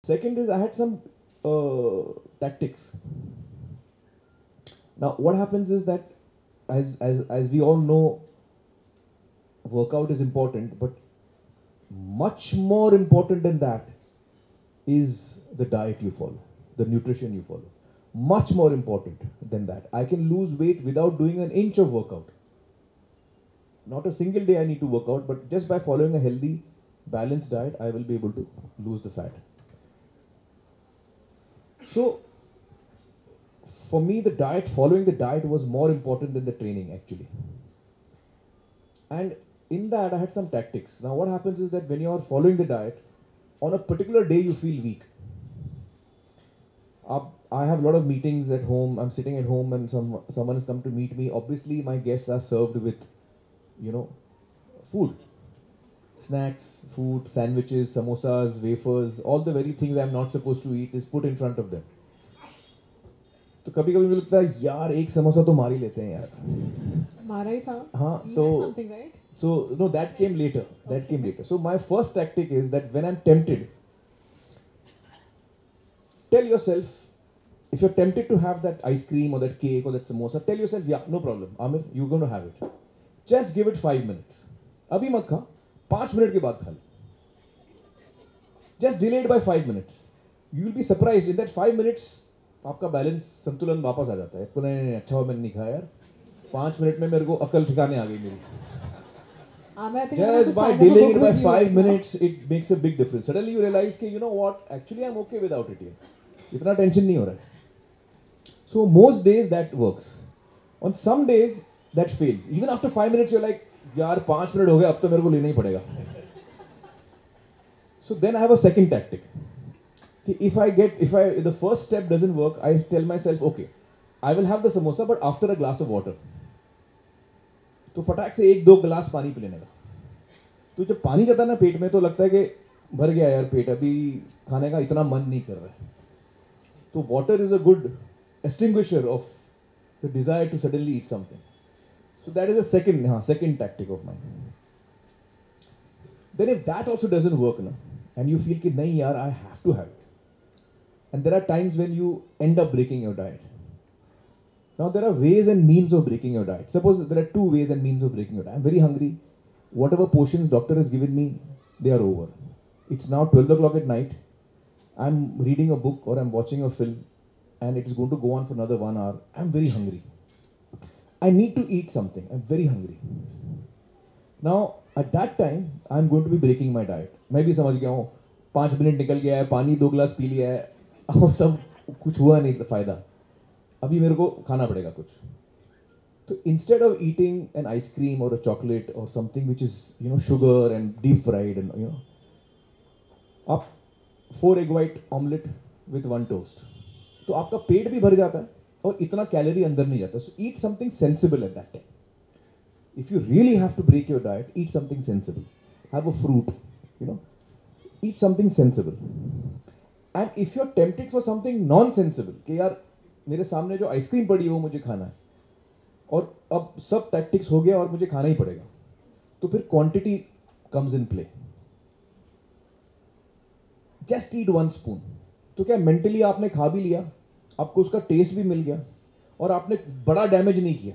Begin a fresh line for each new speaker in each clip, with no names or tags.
Second is I had some tactics. Now what happens is that as we all know, workout is important, but much more important than that is the diet you follow, the nutrition you follow. Much more important than that. I can lose weight without doing an inch of workout. Not a single day I need to work out, but just by following a healthy, balanced diet, I will be able to lose the fat. So, for me, following the diet was more important than the training actually. And in that, I had some tactics. Now, what happens is that when you are following the diet, on a particular day, you feel weak. I have a lot of meetings at home. I'm sitting at home and someone has come to meet me. Obviously, my guests are served with, food. Snacks, food, sandwiches, samosas, wafers, all the very things I'm not supposed to eat is put in front of them. तो कभी कभी मुझे लगता है यार एक समोसा तो मार ही लेते हैं यार
मारा ही था
हाँ तो so no that came later so my first tactic is that when I'm tempted, tell yourself, if you're tempted to have that ice cream or that cake or that samosa, tell yourself yeah, no problem Aamir, you're going to have it, just give it 5 minutes. अभी मत खा, 5 minute के बाद खा ले. Just delay it by 5 minutes. You will be surprised in that 5 minutes आपका balance संतुलन वापस आ जाता है. तो नहीं अच्छा हुआ मैंने नहीं खाया यार, 5 मिनट में मेरे को अकल ठिकाने आ गई मेरी. Just by delaying it by 5 minutes, it makes a big difference. Suddenly you realize कि you know what, actually I'm okay without it here. इतना टेंशन नहीं हो रहा है. So most days that works. On some days that fails. Even after 5 minutes you're like यार 5 minute हो गए अब तो मेरे को लेना ही पड़ेगा. So then I have a second tactic. If the first step doesn't work, I tell myself, okay, I will have the samosa, but after a glass of water. तो फटाक से 1-2 गिलास पानी पी लेने का. तो जब पानी जाता है ना पेट में तो लगता है कि भर गया यार पेट, अभी खाने का इतना मन नहीं कर रहा है. तो water is a good extinguisher of the desire to suddenly eat something. So that is a second tactic of mine. Then if that also doesn't work na, and you feel कि नहीं यार I have to have it. And there are times when you end up breaking your diet. Now there are ways and means of breaking your diet. Suppose there are 2 ways and means of breaking your diet. I'm very hungry. Whatever portions doctor has given me, they are over. It's now 12 o'clock at night. I'm reading a book or I'm watching a film and it's going to go on for another 1 hour. I'm very hungry. I need to eat something. I'm very hungry. Now at that time, I'm going to be breaking my diet. मैं भी समझ गया हूँ 5 minute निकल गया है, पानी 2 गिलास पी लिया है और सब कुछ हुआ नहीं फायदा, अभी मेरे को खाना पड़ेगा कुछ. तो instead of eating an ice cream or a chocolate or something which is sugar and deep fried and आप 4 egg white omelette with 1 toast, तो आपका पेट भी भर जाता है और इतना कैलोरी अंदर नहीं जाता. So eat something sensible at that time. If you really have to break your diet, eat something sensible. Have a fruit, eat something sensible. And if you're tempted for something non-sensible, कि यार मेरे सामने जो ice cream पड़ी है वो मुझे खाना है और अब सब टैक्टिक्स हो गया और मुझे खाना ही पड़ेगा, तो फिर quantity comes in play. Just eat 1 spoon. तो क्या मेंटली आपने खा भी लिया, आपको उसका टेस्ट भी मिल गया और आपने बड़ा डैमेज नहीं किया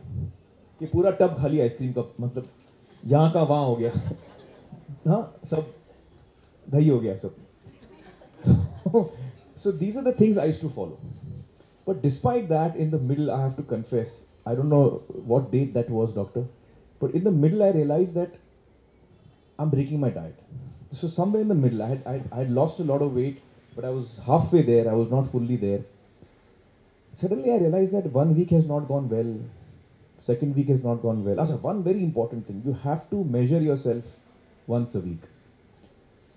कि पूरा टब खा लिया आइसक्रीम का, मतलब यहाँ का वहाँ हो गया. हाँ सब दही हो गया सब. So these are the things I used to follow. But despite that, in the middle, I have to confess, I don't know what date that was, doctor, but in the middle, I realized that I'm breaking my diet. So somewhere in the middle, I had lost a lot of weight, but I was halfway there. I was not fully there. Suddenly, I realized that 1 week has not gone well. Second week has not gone well. Also, one very important thing, you have to measure yourself once a week.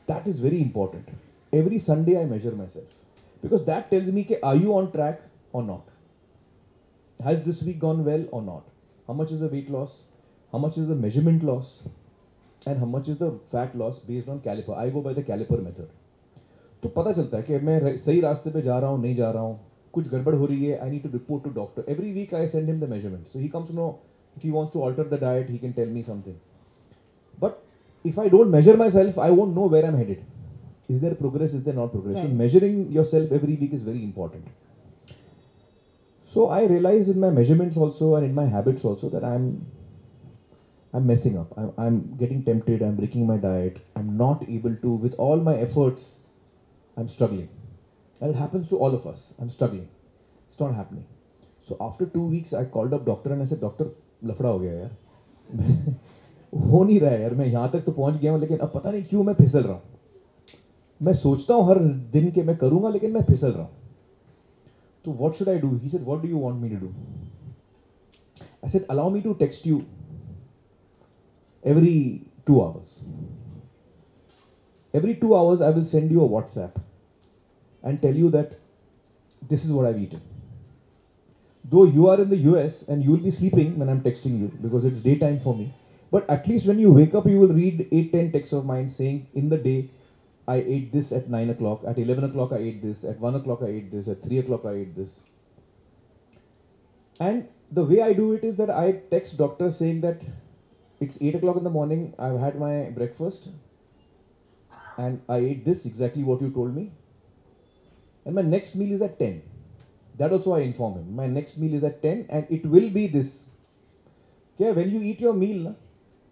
That is very important. Every Sunday I measure myself. Because that tells me, are you on track or not? Has this week gone well or not? How much is the weight loss? How much is the measurement loss? And how much is the fat loss based on caliper? I go by the caliper method. तो पता चलता है कि मैं सही रास्ते पे जा रहा हूँ, नहीं जा रहा हूँ, कुछ गड़बड़ हो रही है, I need to report to doctor. Every week I send him the measurement. So he comes to know if he wants to alter the diet, he can tell me something. But if I don't measure myself, I won't know where I'm headed. Is there progress? Is there not progress?
Right.
So measuring yourself every week is very important. So I realized in my measurements also and in my habits also that I'm messing up. I'm getting tempted. I'm breaking my diet. I'm not able to, with all my efforts, I'm struggling. And it happens to all of us. I'm struggling. It's not happening. So after 2 weeks, I called up doctor and I said, doctor, लफड़ा हो गया यार. हो नहीं रहा है यार. मैं यहाँ तक तो पहुँच गया हूँ लेकिन अब पता नहीं क्यों मैं फिसल रहा हूँ. मैं सोचता हूँ हर दिन के मैं करूँगा लेकिन मैं फिसल रहा हूँ. So what should I do? He said, what do you want me to do? I said, allow me to text you every 2 hours. Every 2 hours, I will send you a WhatsApp and tell you that this is what I've eaten. Though you are in the US and you will be sleeping when I'm texting you because it's daytime for me. But at least when you wake up, you will read 8-10 texts of mine saying, in the day, I ate this at 9 o'clock, at 11 o'clock I ate this, at 1 o'clock I ate this, at 3 o'clock I ate this. And the way I do it is that I text doctor saying that it's 8 o'clock in the morning, I've had my breakfast, and I ate this, exactly what you told me. And my next meal is at 10. That also I inform him. My next meal is at 10 and it will be this. Okay, when you eat your meal,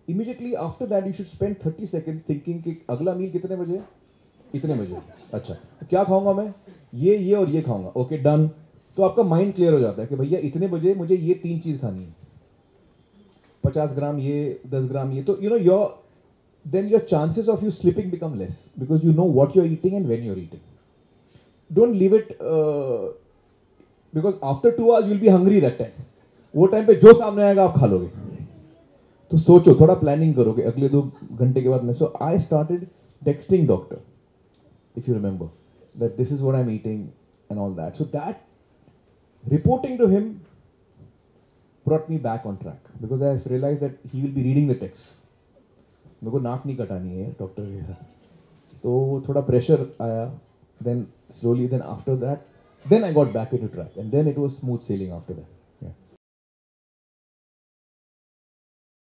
immediately after that you should spend 30 seconds thinking कि अगला meal कितने बजे है? इतने बजे. अच्छा, तो क्या खाऊंगा मैं? ये और ये खाऊंगा. Okay, done. तो आपका माइंड क्लियर हो जाता है कि भैया इतने बजे मुझे ये 3 चीज खानी है. 50 ग्राम ये, 10 ग्राम ये. तो you know then your chances of you slipping become less because you know what you're eating and when you're eating. Don't leave it because after 2 hours you'll be hungry that time. वो time पे जो सामने आएगा आप खा लोगे. तो सोचो, थोड़ा प्लानिंग करोगे अगले 2 घंटे के बाद में. So I started texting doctor, if you remember, that this is what I'm eating and all that. So that reporting to him brought me back on track because I realized that he will be reading the text. मेरे को नाक नहीं कटानी है doctor के साथ. तो थोड़ा pressure आया. Then slowly, then after that, then I got back into track and then it was smooth sailing after that.